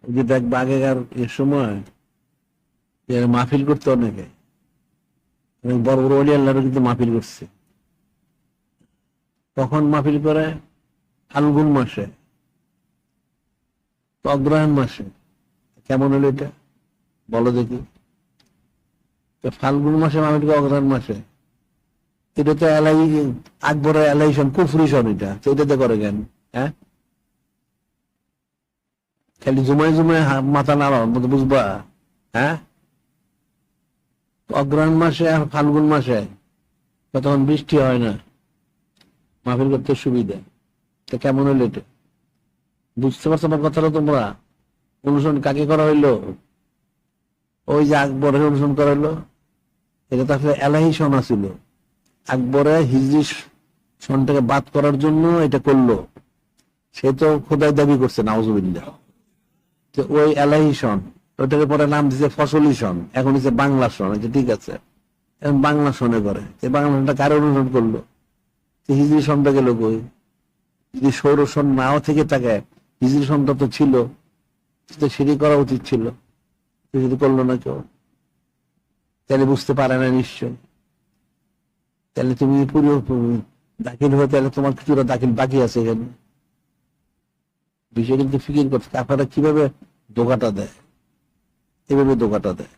যে দেখবে আগেকার এ সময় মাহফিল করতে অনেকে, বড় বড় অলি আল্লাহরও কিন্তু মাহফিল করছে। তখন মাহফিল করে ফাল্গুন মাসে, তো অগ্রহায়ণ মাসে। কেমন হলো এটা বলো দেখি? ফাল্গুন মাসে মাহফিল করে অগ্রহায়ণ মাসে, এটা তো এলাই আকবরের এলাইশন কুফরি সন, এটা তো এটাতে করে কেন? হ্যাঁ, খালি জুমায় জুমায় মাথা নাড়াও মতো বুঝবা? হ্যাঁ, অগ্রহায়ণ মাসে আর ফাল্গুন মাসে তখন বৃষ্টি হয় না, মাহফিল করতে সুবিধা। তো কেমন হইলো এটা? বুঝতে পারছো আমার কথাটা তোমরা? অনুসরণ কাকে করা হইলো? ওই যে আকবরের অনুসরণ করা হইলো, এটা তো আসলে এলাহি সন ছিল। আকবরে হিজরি সনটাকে বাদ করার জন্য এটা করলো। সে তো খোদাই দাবি করছে নাউজুবিল্লাহ। তো ওই এলাহি সন, ওইটাকে পরে নাম দিচ্ছে ফসলি সন, এখন হচ্ছে বাংলা সন। ঠিক আছে, এখন বাংলা সনে করে। বাংলা সনটা কারো অনুসরণ করলো? হিজরি সনটা গেল কই? যদি সৌর সন নাও থেকে থাকে, হিজরি সনটা তো ছিল, সেটি করা উচিত ছিল, যদি করলো না কেউ। তাহলে বুঝতে পারে না নিশ্চয়। তাহলে তুমি পুরো দাখিল হয়ে, তাহলে তোমার কিছুটা দাখিল বাকি আছে এখানে। বিষয় কিন্তু ফিকির করতে, আপনারা কিভাবে ধোকাটা দেয়, এভাবে ধোকাটা দেয়।